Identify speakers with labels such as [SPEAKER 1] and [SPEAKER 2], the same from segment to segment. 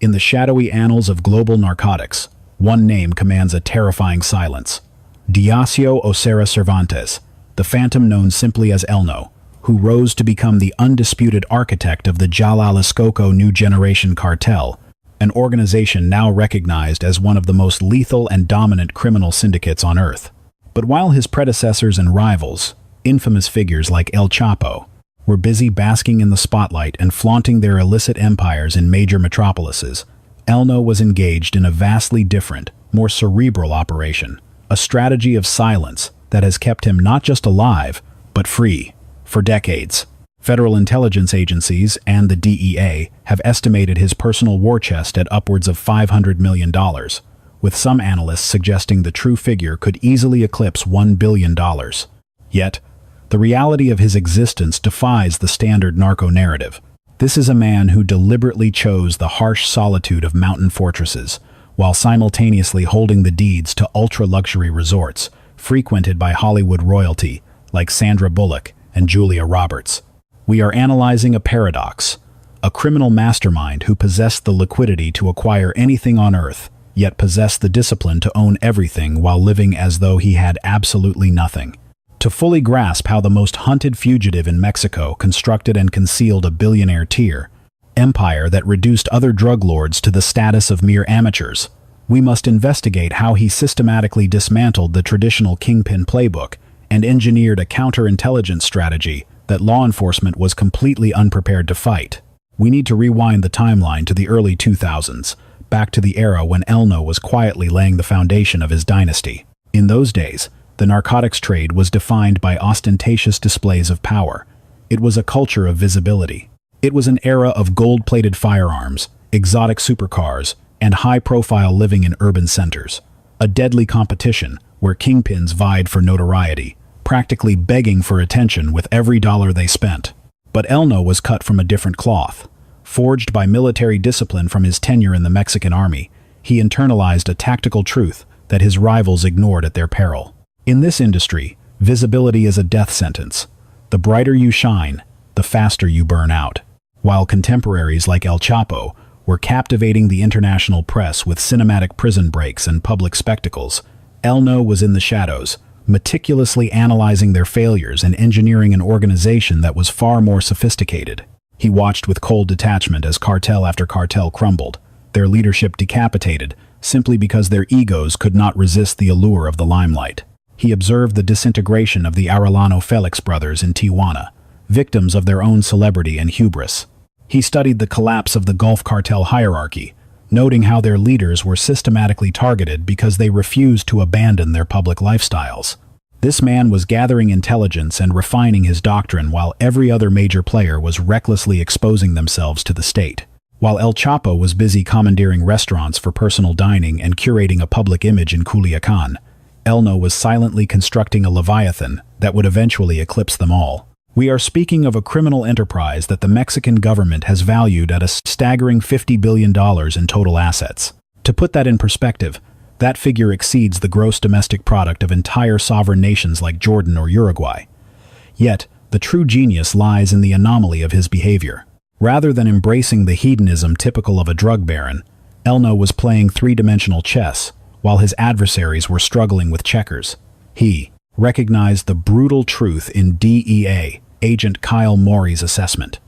[SPEAKER 1] In the shadowy annals of global narcotics, one name commands a terrifying silence. Deacio Osera Cervantes, the phantom known simply as Elno, who rose to become the undisputed architect of the Jalisco New Generation cartel, an organization now recognized as one of the most lethal and dominant criminal syndicates on Earth. But while his predecessors and rivals, infamous figures like El Chapo, were busy basking in the spotlight and flaunting their illicit empires in major metropolises, Elno was engaged in a vastly different, more cerebral operation, a strategy of silence that has kept him not just alive, but free, for decades. Federal intelligence agencies and the DEA have estimated his personal war chest at upwards of $500 million, with some analysts suggesting the true figure could easily eclipse $1 billion. Yet, the reality of his existence defies the standard narco narrative. This is a man who deliberately chose the harsh solitude of mountain fortresses, while simultaneously holding the deeds to ultra-luxury resorts, frequented by Hollywood royalty, like Sandra Bullock and Julia Roberts. We are analyzing a paradox, a criminal mastermind who possessed the liquidity to acquire anything on Earth, yet possessed the discipline to own everything while living as though he had absolutely nothing. To fully grasp how the most hunted fugitive in Mexico constructed and concealed a billionaire empire that reduced other drug lords to the status of mere amateurs, we must investigate how he systematically dismantled the traditional kingpin playbook and engineered a counterintelligence strategy that law enforcement was completely unprepared to fight. We need to rewind the timeline to the early 2000s, back to the era when Elno was quietly laying the foundation of his dynasty. In those days, the narcotics trade was defined by ostentatious displays of power. It was a culture of visibility. It was an era of gold-plated firearms, exotic supercars, and high-profile living in urban centers. A deadly competition where kingpins vied for notoriety, practically begging for attention with every dollar they spent. But Elno was cut from a different cloth. Forged by military discipline from his tenure in the Mexican army, he internalized a tactical truth that his rivals ignored at their peril. In this industry, visibility is a death sentence. The brighter you shine, the faster you burn out. While contemporaries like El Chapo were captivating the international press with cinematic prison breaks and public spectacles, Elno was in the shadows, meticulously analyzing their failures and engineering an organization that was far more sophisticated. He watched with cold detachment as cartel after cartel crumbled, their leadership decapitated, simply because their egos could not resist the allure of the limelight. He observed the disintegration of the Arellano Felix brothers in Tijuana, victims of their own celebrity and hubris. He studied the collapse of the Gulf cartel hierarchy, noting how their leaders were systematically targeted because they refused to abandon their public lifestyles. This man was gathering intelligence and refining his doctrine while every other major player was recklessly exposing themselves to the state. While El Chapo was busy commandeering restaurants for personal dining and curating a public image in Culiacan, Elno was silently constructing a leviathan that would eventually eclipse them all. We are speaking of a criminal enterprise that the Mexican government has valued at a staggering $50 billion in total assets. To put that in perspective, that figure exceeds the gross domestic product of entire sovereign nations like Jordan or Uruguay. Yet, the true genius lies in the anomaly of his behavior. Rather than embracing the hedonism typical of a drug baron, Elno was playing three-dimensional chess, while his adversaries were struggling with checkers. He recognized the brutal truth in DEA agent Kyle Maury's assessment.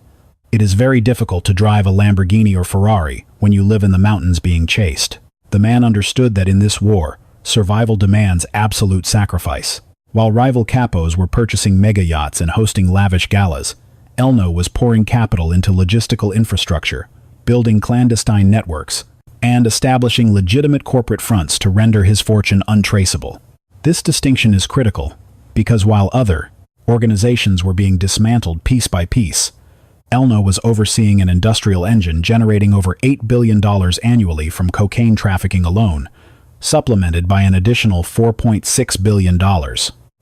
[SPEAKER 1] It is very difficult to drive a Lamborghini or Ferrari when you live in the mountains being chased. The man understood that in this war, survival demands absolute sacrifice. While rival capos were purchasing mega yachts and hosting lavish galas, Elno was pouring capital into logistical infrastructure, building clandestine networks, and establishing legitimate corporate fronts to render his fortune untraceable. This distinction is critical, because while other organizations were being dismantled piece by piece, Elno was overseeing an industrial engine generating over $8 billion annually from cocaine trafficking alone, supplemented by an additional $4.6 billion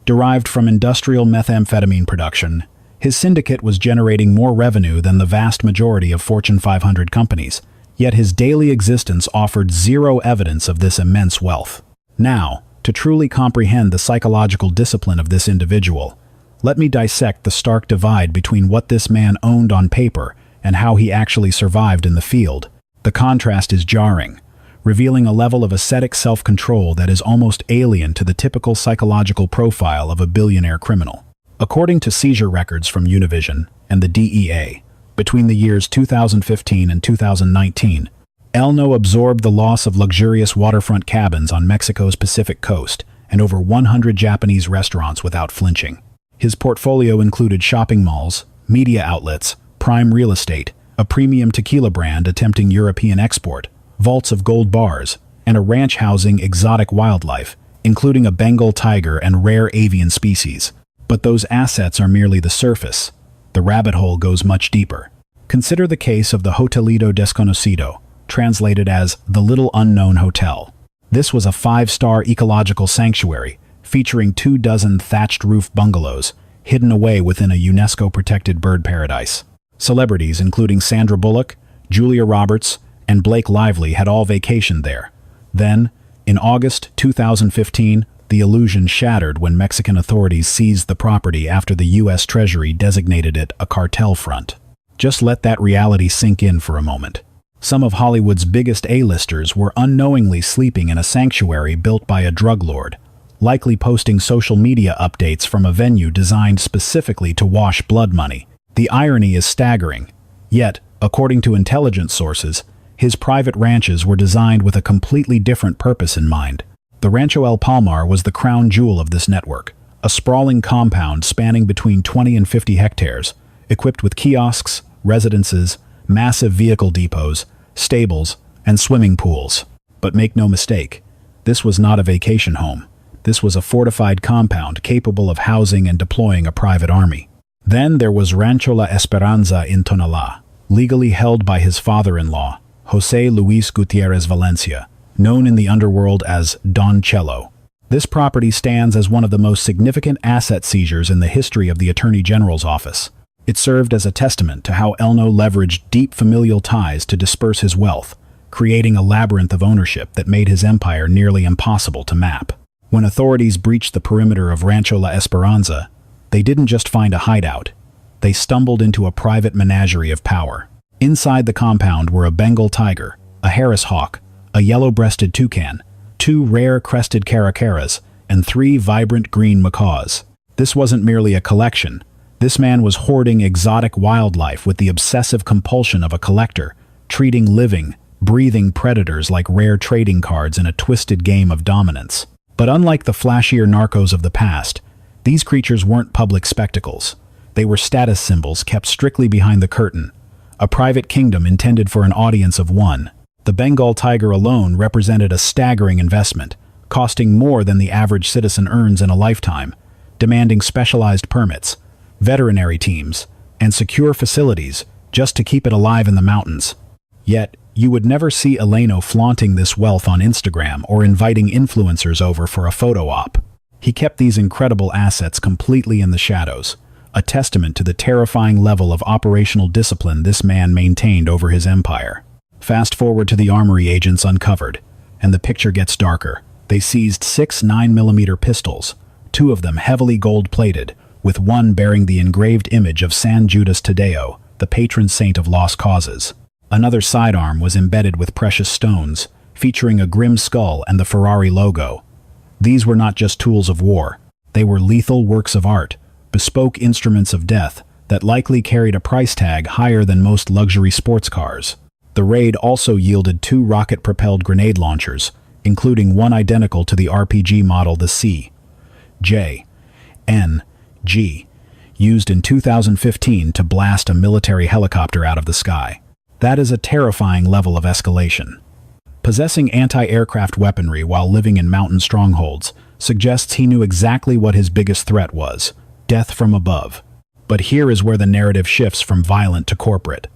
[SPEAKER 1] derived from industrial methamphetamine production. His syndicate was generating more revenue than the vast majority of Fortune 500 companies, yet his daily existence offered zero evidence of this immense wealth. Now, to truly comprehend the psychological discipline of this individual, let me dissect the stark divide between what this man owned on paper and how he actually survived in the field. The contrast is jarring, revealing a level of ascetic self-control that is almost alien to the typical psychological profile of a billionaire criminal. According to seizure records from Univision and the DEA, between the years 2015 and 2019, Elno absorbed the loss of luxurious waterfront cabins on Mexico's Pacific coast and over 100 Japanese restaurants without flinching. His portfolio included shopping malls, media outlets, prime real estate, a premium tequila brand attempting European export, vaults of gold bars, and a ranch housing exotic wildlife, including a Bengal tiger and rare avian species. But those assets are merely the surface. The rabbit hole goes much deeper. Consider the case of the Hotelito Desconocido, translated as the Little Unknown Hotel. This was a 5-star ecological sanctuary, featuring 24 thatched roof bungalows, hidden away within a UNESCO-protected bird paradise. Celebrities including Sandra Bullock, Julia Roberts, and Blake Lively had all vacationed there. Then, in August 2015, the illusion shattered when Mexican authorities seized the property after the U.S. Treasury designated it a cartel front. Just let that reality sink in for a moment. Some of Hollywood's biggest A-listers were unknowingly sleeping in a sanctuary built by a drug lord, likely posting social media updates from a venue designed specifically to wash blood money. The irony is staggering. Yet, according to intelligence sources, his private ranches were designed with a completely different purpose in mind. The Rancho El Palmar was the crown jewel of this network, a sprawling compound spanning between 20 and 50 hectares, equipped with kiosks, residences, massive vehicle depots, stables, and swimming pools. But make no mistake, this was not a vacation home. This was a fortified compound capable of housing and deploying a private army. Then there was Rancho La Esperanza in Tonalá, legally held by his father-in-law, José Luis Gutiérrez Valencia, known in the underworld as Don Cello. This property stands as one of the most significant asset seizures in the history of the Attorney General's office. It served as a testament to how Elno leveraged deep familial ties to disperse his wealth, creating a labyrinth of ownership that made his empire nearly impossible to map. When authorities breached the perimeter of Rancho La Esperanza, they didn't just find a hideout. They stumbled into a private menagerie of power. Inside the compound were a Bengal tiger, a Harris hawk, a yellow-breasted toucan, 2 rare crested caracaras, and 3 vibrant green macaws. This wasn't merely a collection. This man was hoarding exotic wildlife with the obsessive compulsion of a collector, treating living, breathing predators like rare trading cards in a twisted game of dominance. But unlike the flashier narcos of the past, these creatures weren't public spectacles. They were status symbols kept strictly behind the curtain, a private kingdom intended for an audience of one. The Bengal tiger alone represented a staggering investment, costing more than the average citizen earns in a lifetime, demanding specialized permits, veterinary teams, and secure facilities just to keep it alive in the mountains. Yet, you would never see Elno flaunting this wealth on Instagram or inviting influencers over for a photo op. He kept these incredible assets completely in the shadows, a testament to the terrifying level of operational discipline this man maintained over his empire. Fast forward to the armory agents uncovered, and the picture gets darker. They seized 6 9mm pistols, 2 of them heavily gold-plated, with one bearing the engraved image of San Judas Tadeo, the patron saint of lost causes. Another sidearm was embedded with precious stones, featuring a grim skull and the Ferrari logo. These were not just tools of war. They were lethal works of art, bespoke instruments of death that likely carried a price tag higher than most luxury sports cars. The raid also yielded 2 rocket-propelled grenade launchers, including one identical to the RPG model the CJNG, used in 2015 to blast a military helicopter out of the sky. That is a terrifying level of escalation. Possessing anti-aircraft weaponry while living in mountain strongholds suggests he knew exactly what his biggest threat was: death from above. But here is where the narrative shifts from violent to corporate.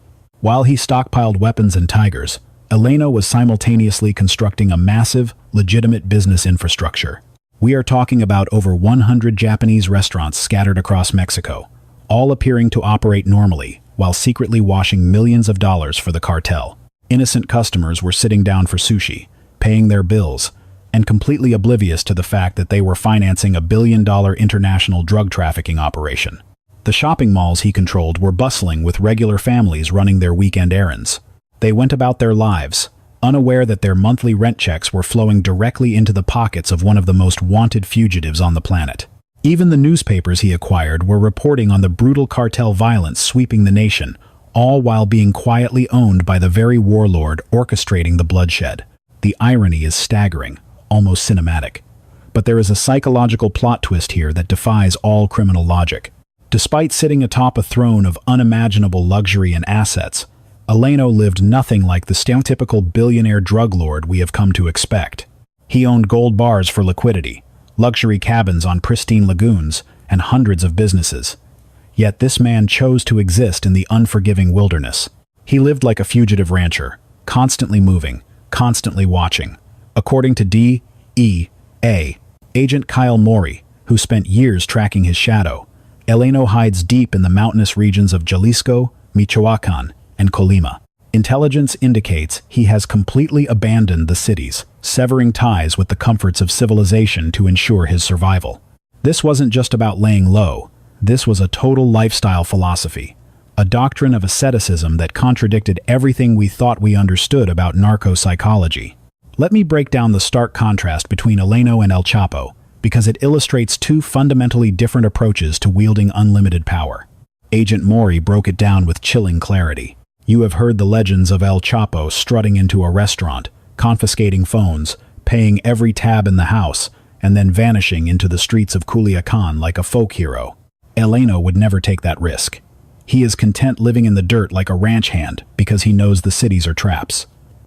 [SPEAKER 1] While he stockpiled weapons and tigers, Elno was simultaneously constructing a massive, legitimate business infrastructure. We are talking about over 100 Japanese restaurants scattered across Mexico, all appearing to operate normally, while secretly washing millions of dollars for the cartel. Innocent customers were sitting down for sushi, paying their bills, and completely oblivious to the fact that they were financing a billion-dollar international drug trafficking operation. The shopping malls he controlled were bustling with regular families running their weekend errands. They went about their lives, unaware that their monthly rent checks were flowing directly into the pockets of one of the most wanted fugitives on the planet. Even the newspapers he acquired were reporting on the brutal cartel violence sweeping the nation, all while being quietly owned by the very warlord orchestrating the bloodshed. The irony is staggering, almost cinematic. But there is a psychological plot twist here that defies all criminal logic. Despite sitting atop a throne of unimaginable luxury and assets, Elno lived nothing like the stereotypical billionaire drug lord we have come to expect. He owned gold bars for liquidity, luxury cabins on pristine lagoons, and hundreds of businesses. Yet this man chose to exist in the unforgiving wilderness. He lived like a fugitive rancher, constantly moving, constantly watching. According to DEA agent Kyle Morey, who spent years tracking his shadow, Elno hides deep in the mountainous regions of Jalisco, Michoacan, and Colima. Intelligence indicates he has completely abandoned the cities, severing ties with the comforts of civilization to ensure his survival. This wasn't just about laying low. This was a total lifestyle philosophy, a doctrine of asceticism that contradicted everything we thought we understood about narco-psychology. Let me break down the stark contrast between Elno and El Chapo, because it illustrates two fundamentally different approaches to wielding unlimited power. Agent Morey broke it down with chilling clarity. You have heard the legends of El Chapo strutting into a restaurant, confiscating phones, paying every tab in the house, and then vanishing into the streets of Culiacan like a folk hero. Elno would never take that risk. He is content living in the dirt like a ranch hand because he knows the cities are traps.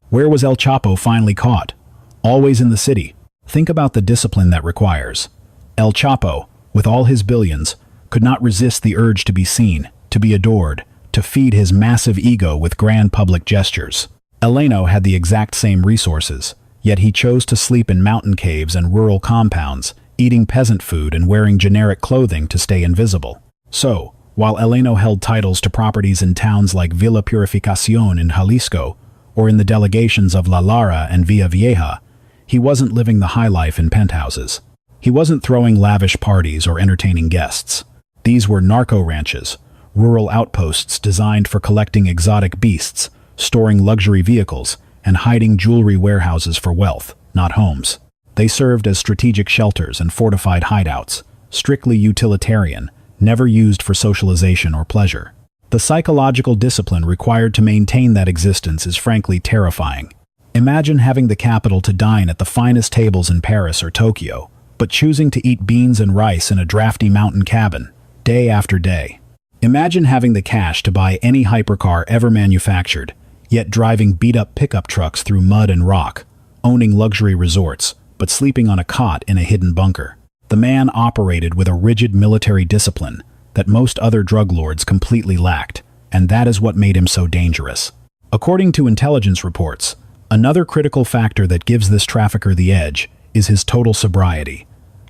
[SPEAKER 1] Where was El Chapo finally caught? Always in the city. Think about the discipline that requires. El Chapo, with all his billions, could not resist the urge to be seen, to be adored, to feed his massive ego with grand public gestures. Elno had the exact same resources, yet he chose to sleep in mountain caves and rural compounds, eating peasant food and wearing generic clothing to stay invisible. So, while Elno held titles to properties in towns like Villa Purificación in Jalisco, or in the delegations of La Lara and Villa Vieja, he wasn't living the high life in penthouses. He wasn't throwing lavish parties or entertaining guests. These were narco ranches, rural outposts designed for collecting exotic beasts, storing luxury vehicles, and hiding jewelry warehouses for wealth, not homes. They served as strategic shelters and fortified hideouts, strictly utilitarian, never used for socialization or pleasure. The psychological discipline required to maintain that existence is frankly terrifying. Imagine having the capital to dine at the finest tables in Paris or Tokyo, but choosing to eat beans and rice in a drafty mountain cabin, day after day. Imagine having the cash to buy any hypercar ever manufactured, yet driving beat-up pickup trucks through mud and rock, owning luxury resorts, but sleeping on a cot in a hidden bunker. The man operated with a rigid military discipline that most other drug lords completely lacked, and that is what made him so dangerous. According to intelligence reports, another critical factor that gives this trafficker the edge is his total sobriety.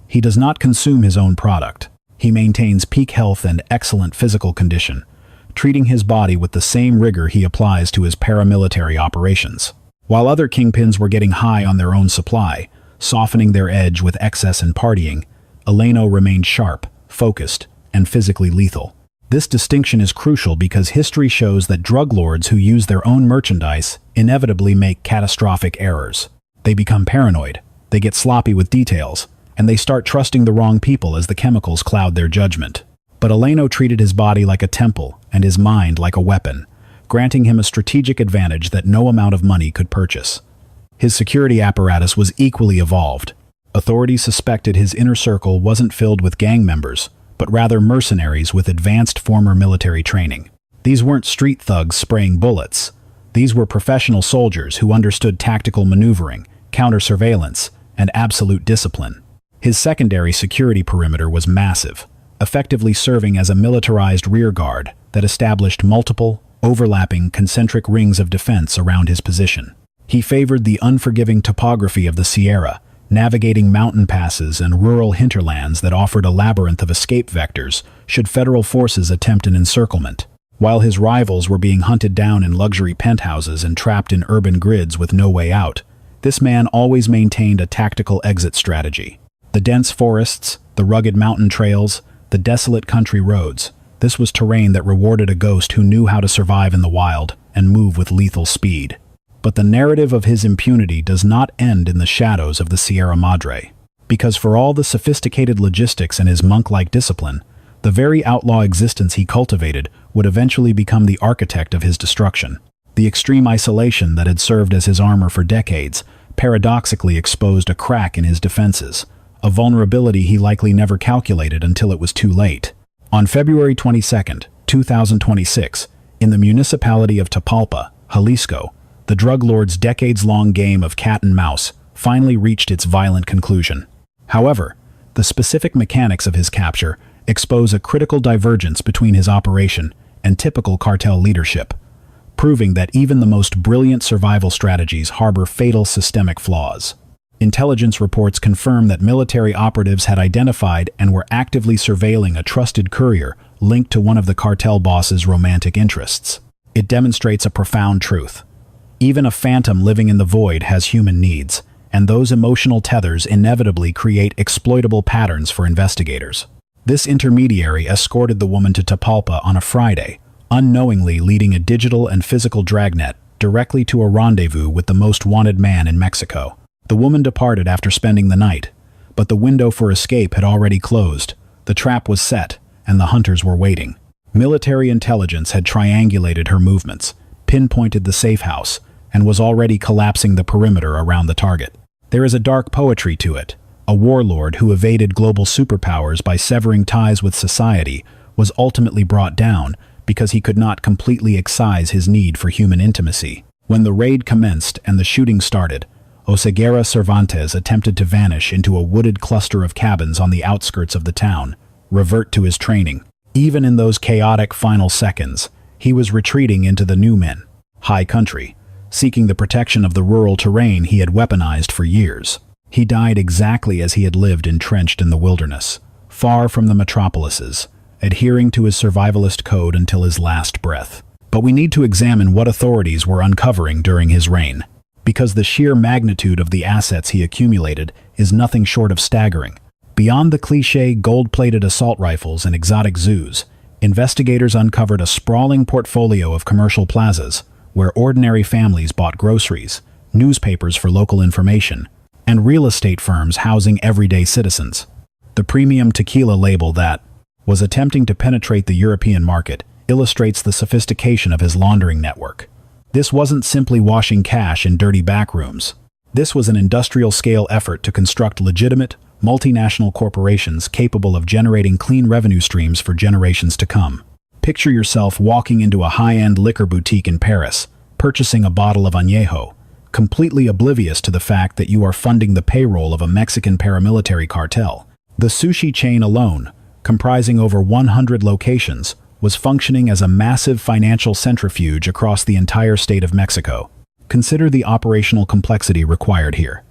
[SPEAKER 1] He does not consume his own product. He maintains peak health and excellent physical condition, treating his body with the same rigor he applies to his paramilitary operations. While other kingpins were getting high on their own supply, softening their edge with excess and partying, Elno remained sharp, focused, and physically lethal. This distinction is crucial because history shows that drug lords who use their own merchandise inevitably make catastrophic errors. They become paranoid, they get sloppy with details, and they start trusting the wrong people as the chemicals cloud their judgment. But Elno treated his body like a temple and his mind like a weapon, granting him a strategic advantage that no amount of money could purchase. His security apparatus was equally evolved. Authorities suspected his inner circle wasn't filled with gang members, but rather mercenaries with advanced former military training. These weren't street thugs spraying bullets. These were professional soldiers who understood tactical maneuvering, counter-surveillance, and absolute discipline. His secondary security perimeter was massive, effectively serving as a militarized rear guard that established multiple, overlapping concentric rings of defense around his position. He favored the unforgiving topography of the Sierra, navigating mountain passes and rural hinterlands that offered a labyrinth of escape vectors should federal forces attempt an encirclement. While his rivals were being hunted down in luxury penthouses and trapped in urban grids with no way out, this man always maintained a tactical exit strategy. The dense forests, the rugged mountain trails, the desolate country roads, This was terrain that rewarded a ghost who knew how to survive in the wild and move with lethal speed. But the narrative of his impunity does not end in the shadows of the Sierra Madre. Because for all the sophisticated logistics and his monk-like discipline, the very outlaw existence he cultivated would eventually become the architect of his destruction. The extreme isolation that had served as his armor for decades paradoxically exposed a crack in his defenses, a vulnerability he likely never calculated until it was too late. On February 22, 2026, in the municipality of Tapalpa, Jalisco, the drug lord's decades-long game of cat and mouse finally reached its violent conclusion. However, the specific mechanics of his capture expose a critical divergence between his operation and typical cartel leadership, proving that even the most brilliant survival strategies harbor fatal systemic flaws. Intelligence reports confirm that military operatives had identified and were actively surveilling a trusted courier linked to one of the cartel boss's romantic interests. It demonstrates a profound truth. Even a phantom living in the void has human needs, and those emotional tethers inevitably create exploitable patterns for investigators. This intermediary escorted the woman to Tapalpa on a Friday, unknowingly leading a digital and physical dragnet directly to a rendezvous with the most wanted man in Mexico. The woman departed after spending the night, but the window for escape had already closed, the trap was set, and the hunters were waiting. Military intelligence had triangulated her movements, pinpointed the safe house, and was already collapsing the perimeter around the target. There is a dark poetry to it. A warlord who evaded global superpowers by severing ties with society was ultimately brought down because he could not completely excise his need for human intimacy. When the raid commenced and the shooting started, Osera Cervantes attempted to vanish into a wooded cluster of cabins on the outskirts of the town, revert to his training. Even in those chaotic final seconds, he was retreating into the new men, high country, seeking the protection of the rural terrain he had weaponized for years. He died exactly as he had lived entrenched in the wilderness, far from the metropolises, adhering to his survivalist code until his last breath. But we need to examine what authorities were uncovering during his reign, because the sheer magnitude of the assets he accumulated is nothing short of staggering. Beyond the cliché gold-plated assault rifles and exotic zoos, investigators uncovered a sprawling portfolio of commercial plazas where ordinary families bought groceries, newspapers for local information, and real estate firms housing everyday citizens. The premium tequila label that was attempting to penetrate the European market illustrates the sophistication of his laundering network. This wasn't simply washing cash in dirty backrooms. This was an industrial-scale effort to construct legitimate, multinational corporations capable of generating clean revenue streams for generations to come. Picture yourself walking into a high-end liquor boutique in Paris, purchasing a bottle of añejo, completely oblivious to the fact that you are funding the payroll of a Mexican paramilitary cartel. The sushi chain alone, comprising over 100 locations, was functioning as a massive financial centrifuge across the entire state of Mexico. Consider the operational complexity required here.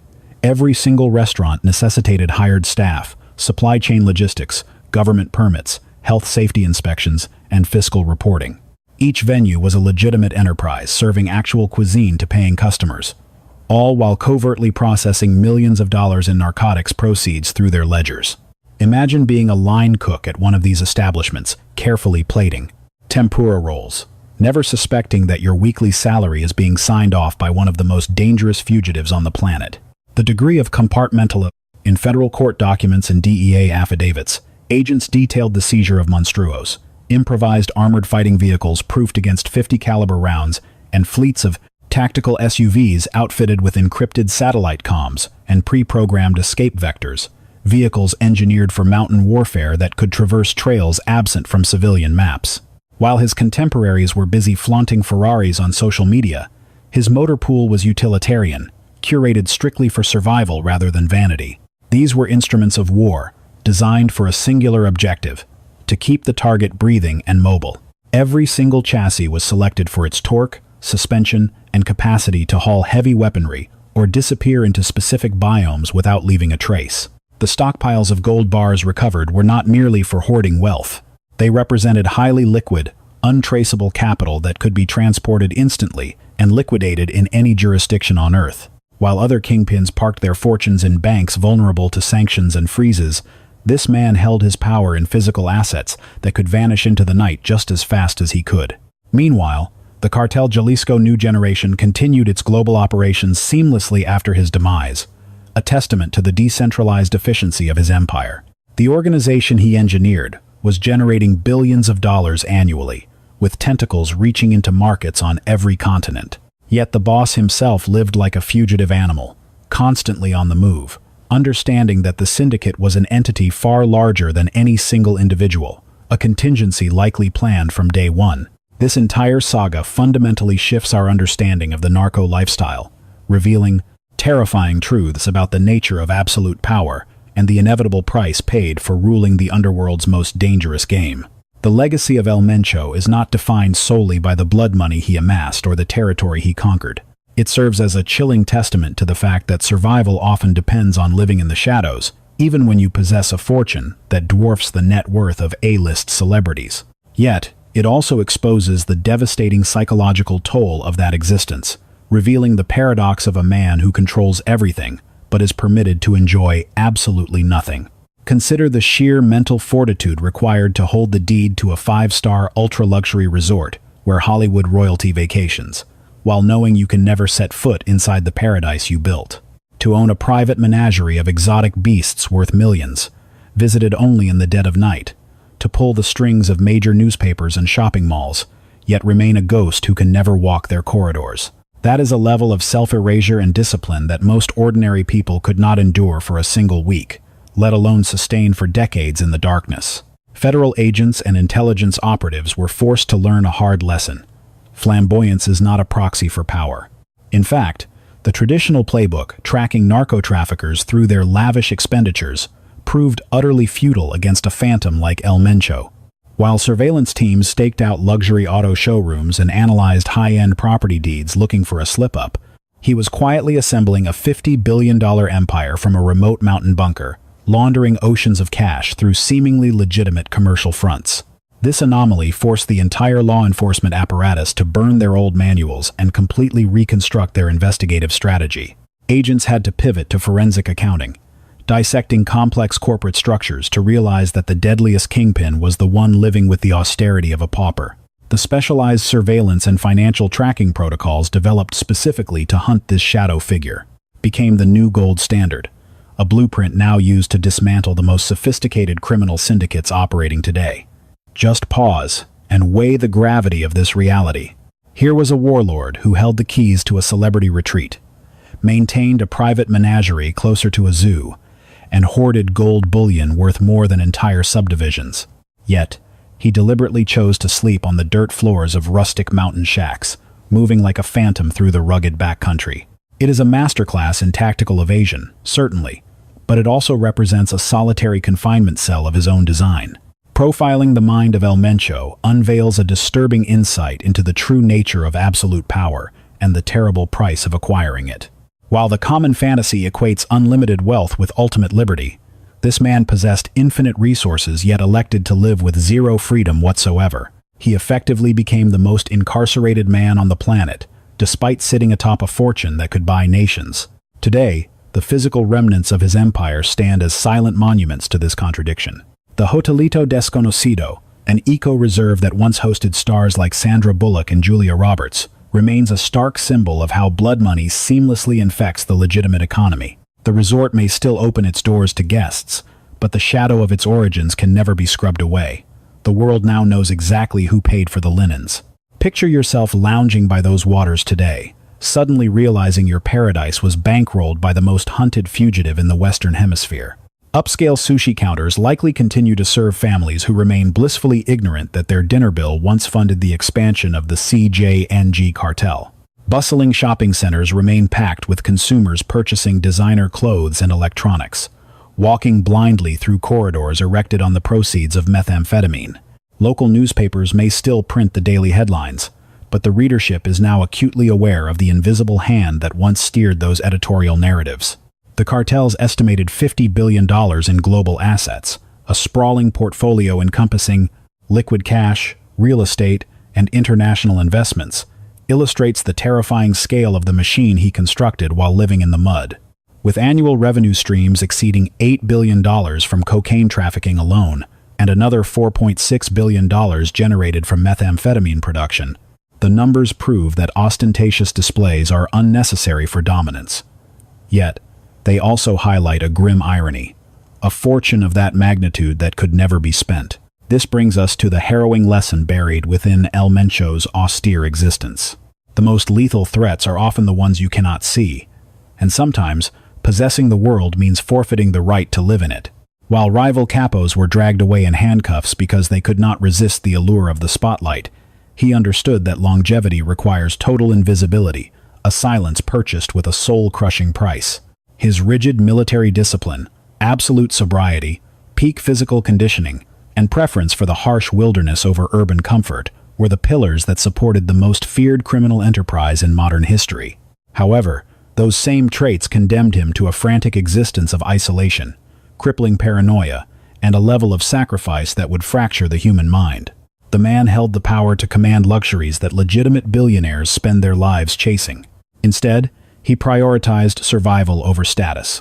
[SPEAKER 1] Every single restaurant necessitated hired staff, supply chain logistics, government permits, health safety inspections, and fiscal reporting. Each venue was a legitimate enterprise serving actual cuisine to paying customers, all while covertly processing millions of dollars in narcotics proceeds through their ledgers. Imagine being a line cook at one of these establishments, carefully plating tempura rolls, never suspecting that your weekly salary is being signed off by one of the most dangerous fugitives on the planet. The degree of compartmentalism in federal court documents and DEA affidavits, agents detailed the seizure of monstruos, improvised armored fighting vehicles proofed against 50 caliber rounds, and fleets of tactical SUVs outfitted with encrypted satellite comms and pre-programmed escape vectors, vehicles engineered for mountain warfare that could traverse trails absent from civilian maps. While his contemporaries were busy flaunting Ferraris on social media, his motor pool was utilitarian, curated strictly for survival rather than vanity. These were instruments of war, designed for a singular objective: to keep the target breathing and mobile. Every single chassis was selected for its torque, suspension, and capacity to haul heavy weaponry or disappear into specific biomes without leaving a trace. The stockpiles of gold bars recovered were not merely for hoarding wealth. They represented highly liquid, untraceable capital that could be transported instantly and liquidated in any jurisdiction on Earth. While other kingpins parked their fortunes in banks vulnerable to sanctions and freezes, This man held his power in physical assets that could vanish into the night just as fast as he could. Meanwhile, the Cartel Jalisco New Generation continued its global operations seamlessly after his demise, a testament to the decentralized efficiency of his empire. The organization he engineered was generating billions of dollars annually, with tentacles reaching into markets on every continent. Yet the boss himself lived like a fugitive animal, constantly on the move, understanding that the syndicate was an entity far larger than any single individual, a contingency likely planned from day one. This entire saga fundamentally shifts our understanding of the narco lifestyle, revealing terrifying truths about the nature of absolute power and the inevitable price paid for ruling the underworld's most dangerous game. The legacy of El Mencho is not defined solely by the blood money he amassed or the territory he conquered. It serves as a chilling testament to the fact that survival often depends on living in the shadows, even when you possess a fortune that dwarfs the net worth of A-list celebrities. Yet, it also exposes the devastating psychological toll of that existence, revealing the paradox of a man who controls everything but is permitted to enjoy absolutely nothing. Consider the sheer mental fortitude required to hold the deed to a 5-star ultra-luxury resort where Hollywood royalty vacations, while knowing you can never set foot inside the paradise you built. To own a private menagerie of exotic beasts worth millions, visited only in the dead of night, to pull the strings of major newspapers and shopping malls, yet remain a ghost who can never walk their corridors. That is a level of self-erasure and discipline that most ordinary people could not endure for a single week, let alone sustain for decades in the darkness. Federal agents and intelligence operatives were forced to learn a hard lesson. Flamboyance is not a proxy for power. In fact, the traditional playbook tracking narco-traffickers through their lavish expenditures proved utterly futile against a phantom like El Mencho. While surveillance teams staked out luxury auto showrooms and analyzed high-end property deeds looking for a slip-up, he was quietly assembling a $50 billion empire from a remote mountain bunker, laundering oceans of cash through seemingly legitimate commercial fronts. This anomaly forced the entire law enforcement apparatus to burn their old manuals and completely reconstruct their investigative strategy. Agents had to pivot to forensic accounting, dissecting complex corporate structures to realize that the deadliest kingpin was the one living with the austerity of a pauper. The specialized surveillance and financial tracking protocols developed specifically to hunt this shadow figure became the new gold standard, a blueprint now used to dismantle the most sophisticated criminal syndicates operating today. Just pause and weigh the gravity of this reality. Here was a warlord who held the keys to a celebrity retreat, maintained a private menagerie closer to a zoo, and hoarded gold bullion worth more than entire subdivisions. Yet, he deliberately chose to sleep on the dirt floors of rustic mountain shacks, moving like a phantom through the rugged backcountry. It is a masterclass in tactical evasion, certainly, but it also represents a solitary confinement cell of his own design. Profiling the mind of El Mencho unveils a disturbing insight into the true nature of absolute power and the terrible price of acquiring it. While the common fantasy equates unlimited wealth with ultimate liberty, this man possessed infinite resources yet elected to live with zero freedom whatsoever. He effectively became the most incarcerated man on the planet, despite sitting atop a fortune that could buy nations. Today, the physical remnants of his empire stand as silent monuments to this contradiction. The Hotelito Desconocido, an eco-reserve that once hosted stars like Sandra Bullock and Julia Roberts, remains a stark symbol of how blood money seamlessly infects the legitimate economy. The resort may still open its doors to guests, but the shadow of its origins can never be scrubbed away. The world now knows exactly who paid for the linens. Picture yourself lounging by those waters today, suddenly realizing your paradise was bankrolled by the most hunted fugitive in the Western Hemisphere. Upscale sushi counters likely continue to serve families who remain blissfully ignorant that their dinner bill once funded the expansion of the CJNG cartel. Bustling shopping centers remain packed with consumers purchasing designer clothes and electronics, walking blindly through corridors erected on the proceeds of methamphetamine. Local newspapers may still print the daily headlines, but the readership is now acutely aware of the invisible hand that once steered those editorial narratives. The cartel's estimated $50 billion in global assets, a sprawling portfolio encompassing liquid cash, real estate, and international investments, illustrates the terrifying scale of the machine he constructed while living in the mud. With annual revenue streams exceeding $8 billion from cocaine trafficking alone, and another $4.6 billion generated from methamphetamine production, the numbers prove that ostentatious displays are unnecessary for dominance. Yet, they also highlight a grim irony, a fortune of that magnitude that could never be spent. This brings us to the harrowing lesson buried within El Mencho's austere existence. The most lethal threats are often the ones you cannot see, and sometimes possessing the world means forfeiting the right to live in it. While rival capos were dragged away in handcuffs because they could not resist the allure of the spotlight, he understood that longevity requires total invisibility, a silence purchased with a soul-crushing price. His rigid military discipline, absolute sobriety, peak physical conditioning, and preference for the harsh wilderness over urban comfort were the pillars that supported the most feared criminal enterprise in modern history. However, those same traits condemned him to a frantic existence of isolation, crippling paranoia, and a level of sacrifice that would fracture the human mind. The man held the power to command luxuries that legitimate billionaires spend their lives chasing. Instead, he prioritized survival over status,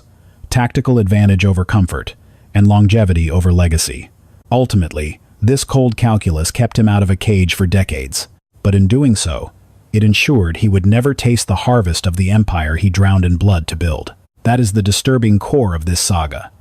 [SPEAKER 1] tactical advantage over comfort, and longevity over legacy. Ultimately, this cold calculus kept him out of a cage for decades, but in doing so, it ensured he would never taste the harvest of the empire he drowned in blood to build. That is the disturbing core of this saga.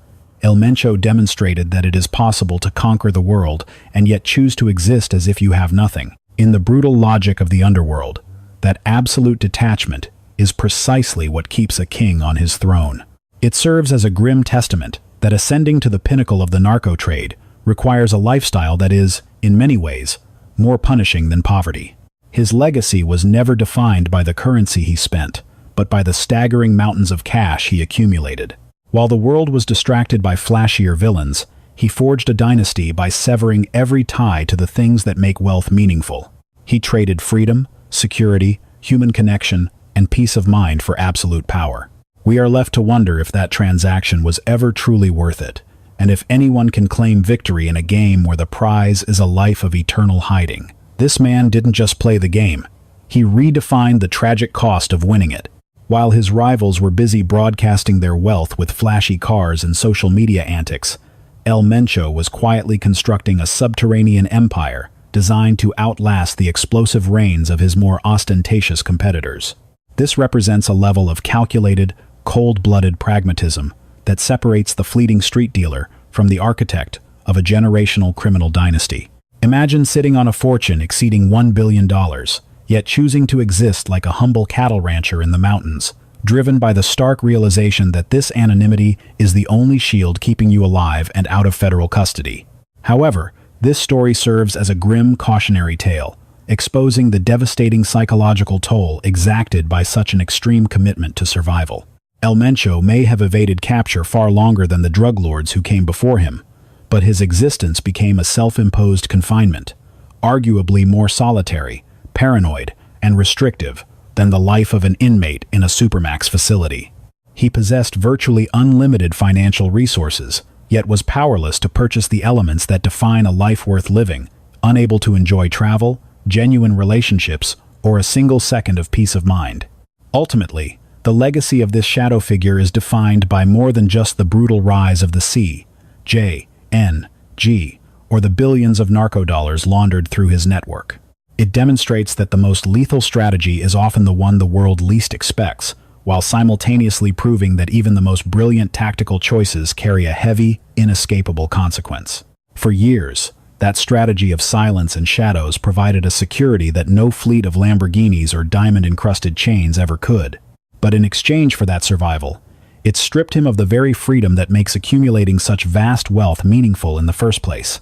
[SPEAKER 1] El Mencho demonstrated that it is possible to conquer the world and yet choose to exist as if you have nothing. In the brutal logic of the underworld, that absolute detachment is precisely what keeps a king on his throne. It serves as a grim testament that ascending to the pinnacle of the narco trade requires a lifestyle that is, in many ways, more punishing than poverty. His legacy was never defined by the currency he spent, but by the staggering mountains of cash he accumulated. While the world was distracted by flashier villains, he forged a dynasty by severing every tie to the things that make wealth meaningful. He traded freedom, security, human connection, and peace of mind for absolute power. We are left to wonder if that transaction was ever truly worth it, and if anyone can claim victory in a game where the prize is a life of eternal hiding. This man didn't just play the game. He redefined the tragic cost of winning it. While his rivals were busy broadcasting their wealth with flashy cars and social media antics, El Mencho was quietly constructing a subterranean empire designed to outlast the explosive reigns of his more ostentatious competitors. This represents a level of calculated, cold-blooded pragmatism that separates the fleeting street dealer from the architect of a generational criminal dynasty. Imagine sitting on a fortune exceeding $1 billion, yet choosing to exist like a humble cattle rancher in the mountains, driven by the stark realization that this anonymity is the only shield keeping you alive and out of federal custody. However, this story serves as a grim cautionary tale, exposing the devastating psychological toll exacted by such an extreme commitment to survival. El Mencho may have evaded capture far longer than the drug lords who came before him, but his existence became a self-imposed confinement, arguably more solitary, paranoid, and restrictive than the life of an inmate in a supermax facility. He possessed virtually unlimited financial resources, yet was powerless to purchase the elements that define a life worth living, unable to enjoy travel, genuine relationships, or a single second of peace of mind. Ultimately, the legacy of this shadow figure is defined by more than just the brutal rise of the CJNG, or the billions of narco dollars laundered through his network. It demonstrates that the most lethal strategy is often the one the world least expects, while simultaneously proving that even the most brilliant tactical choices carry a heavy, inescapable consequence. For years, that strategy of silence and shadows provided a security that no fleet of Lamborghinis or diamond-encrusted chains ever could. But in exchange for that survival, it stripped him of the very freedom that makes accumulating such vast wealth meaningful in the first place.